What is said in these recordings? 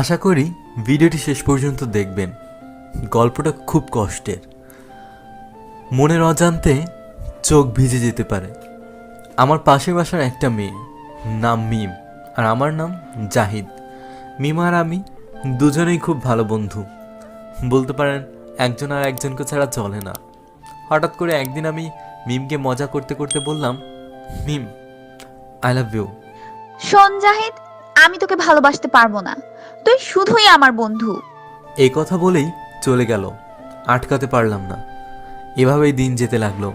আশা করি ভিডিওটি শেষ পর্যন্ত দেখবেন। গল্পটা খুব কষ্টের, মনের অজান্তে চোখ ভিজে যেতে পারে। আমার পাশের বাসার একটা মেয়ে, নাম মিম, আর আমার নাম জাহিদ। মিম আর আমি দুজনেই খুব ভালো বন্ধু, বলতে পারেন একজন আর একজনকে ছাড়া চলে না। হঠাৎ করে একদিন আমি মিমকে মজা করতে করতে বললাম, মিম, আই লাভ ইউ। শোন জাহিদ, আমি তোকে ভালোবাসতে পারবো না, তুই শুধুই আমার বন্ধু। এই কথা বলেই চলে গেল, আটকাতে পারলাম না। এভাবেই দিন যেতে লাগলো,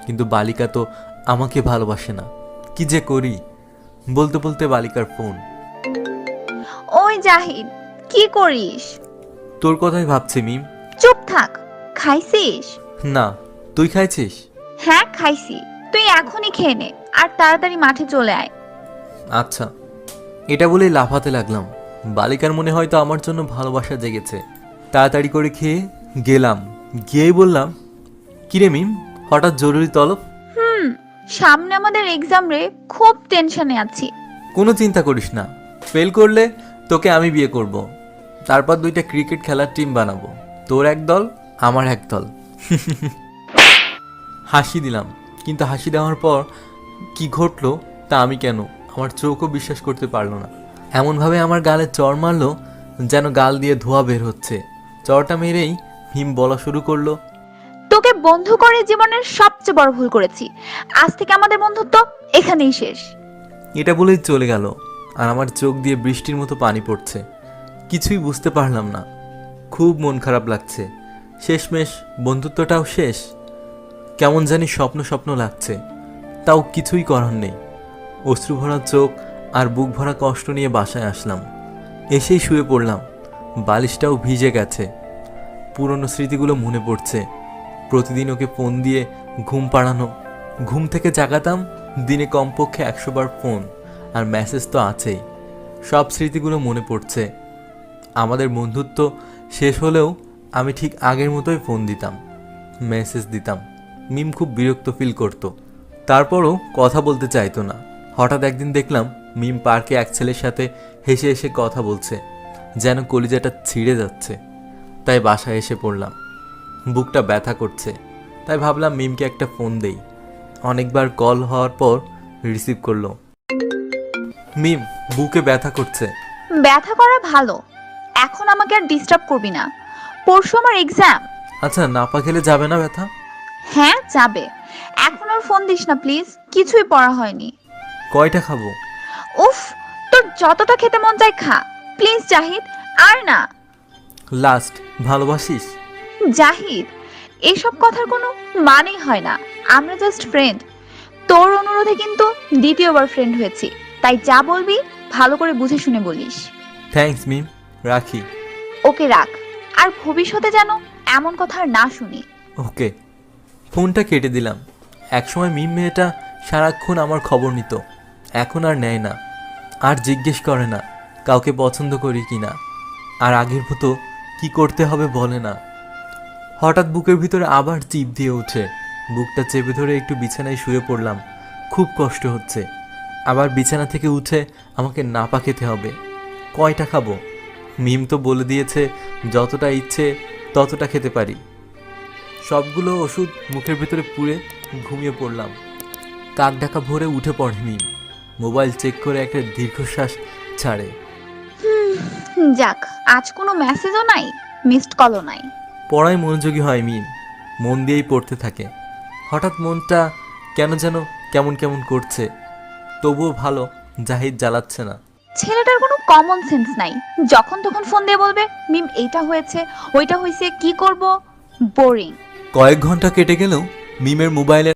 কিন্তু বালিকা তো আমাকে ভালোবাসে না। কি যে করি? বলতে বলতে বালিকার ফোন। ওই জাহিদ, কি করিস? তোর কথাই ভাবছি মিম। চুপ থাক। খাইছিস? না, তুই খাইছিস? হ্যাঁ খাইছি। তুই এখনই খেয়ে নে আর তাড়াতাড়ি মাঠে চলে আয়। আচ্ছা। এটা বলেই লাফাতে লাগলাম। বালিকার মনে হয়তো আমার জন্য ভালোবাসা জেগেছে। তাড়াতাড়ি করে খেয়ে গেলাম, গিয়েই বললাম, কিরে মিম, হঠাৎ জরুরি তলব? সামনে আমাদের এক্সাম রে, খুব টেনশনে আছি। কোনো চিন্তা করিস না, ফেল করলে তোকে আমি বিয়ে করব, তারপর 2টা ক্রিকেট খেলার টিম বানাবো, তোর এক দল আমার এক দল। হাসি দিলাম, কিন্তু হাসি দেওয়ার পর কি ঘটলো তা আমি কেন আমার চোখও বিশ্বাস করতে পারলো না। এমনভাবে আমার গালে চড় মারলো যেন গাল দিয়ে ধোঁয়া বের হচ্ছে। চড়টা মেরেই হিম বলা শুরু করলো, তোকে বন্ধু করে জীবনের সবচেয়ে বড় ভুল করেছি। আজ থেকে আমাদের বন্ধুত্ব এখানেই শেষ। এটা বলেই চলে গেল, আর আমার চোখ দিয়ে বৃষ্টির মতো পানি পড়ছে। কিছুই বুঝতে পারলাম না, খুব মন খারাপ লাগছে। শেষমেশ বন্ধুত্বটাও শেষ। কেমন জানি স্বপ্ন স্বপ্ন লাগছে, তাও কিছুই করার নেই। অশ্রু ভরা চোখ আর বুক ভরা কষ্ট নিয়ে বাসায় আসলাম। এসেই শুয়ে পড়লাম, বালিশটাও ভিজে গেছে। পুরনো স্মৃতিগুলো মনে পড়ছে। প্রতিদিন ওকে ফোন দিয়ে ঘুম পাড়ানো, ঘুম থেকে জাগাতাম দিনে কমপক্ষে 100 বার ফোন, আর মেসেজ তো আছেই। সব স্মৃতিগুলো মনে পড়ছে। আমাদের বন্ধুত্ব শেষ হলেও আমি ঠিক আগের মতোই ফোন দিতাম, মেসেজ দিতাম। মিম খুব বিরক্ত ফিল করতো, তারপরও কথা বলতে চাইতো না। হঠাৎ একদিন দেখলাম মিম পার্কে এক ছেলের সাথে হেসে হেসে কথা বলছে, যেন কলিজাটা ছিঁড়ে যাচ্ছে। তাই বাসায় এসে পড়লাম, বুকটা ব্যথা করছে। তাই ভাবলাম মিমকে একটা ফোন দেই। অনেকবার কল হওয়ার পর রিসিভ করলো। মিম, বুকে ব্যথা করছে। ব্যথা করা ভালো, এখন আমাকে আর ডিস্টার্ব করবি না। পরশু আমার এক্সাম। আচ্ছা, নাপা খেলে যাবে না ব্যথা? হ্যাঁ যাবে। এখন আর ফোন দিস না প্লিজ, কিছুই পড়া হয়নি। কয়টা খাবো? উফ, তোর যতটা খেতে মন চায় খা, প্লিজ জাহিদ, আর না। লাস্ট, ভালোবাসিস? জাহিদ, এসব কথার কোনো মানেই হয় না। আমরা জাস্ট ফ্রেন্ড। তোর অনুরোধে কিন্তু দ্বিতীয়বার ফ্রেন্ড হয়েছি, তাই যা বলবি ভালো করে বুঝে শুনে বলিস। থ্যাঙ্কস মিম, রাখি। ওকে রাখ, আর ভবিষ্যতে যেন এমন কথা আর না শুনি। ওকে। ফোনটা কেটে দিলাম। একসময় মিম মেয়েটা সারাক্ষণ আমার খবর নিত, এখন আর নেয় না, আর জিজ্ঞেস করে না কাউকে পছন্দ করি কি না, আর আগের মতো কি করতে হবে বলে না। হঠাৎ বুকের ভিতরে আবার চিপ দিয়ে ওঠে, বুকটা চেপে ধরে একটু বিছানায় শুয়ে পড়লাম। খুব কষ্ট হচ্ছে। আবার বিছানা থেকে উঠে আমাকে নাপা খেতে হবে। কয়টা খাবো? মিম তো বলে দিয়েছে যতটা ইচ্ছে ততটা খেতে পারি। সবগুলো ওষুধ মুখের ভিতরে পুরে ঘুমিয়ে পড়লাম। কাক ডাকা ভোরে উঠে পড়ে মিম, মোবাইল চেক করে একটা দীর্ঘশ্বাস ছাড়ে। যাক, আজ কোনো মেসেজও নাই, মিসড কলও নাই। পড়ায় মনোযোগী হয় মিম, মন দিয়েই পড়তে থাকে। হঠাৎ মনটা কেন যেন কেমন কেমন করছে। তবুও ভালো জাহিদ জ্বালাচ্ছে না। ছেলেটার কোনো কমন সেন্স নাই, যখন তখন ফোন দিয়ে বলবে মিম এইটা হয়েছে ওইটা হয়েছে, কি করব। বোরিং। কয়েক ঘন্টা কেটে গেলেও মিমের মোবাইলে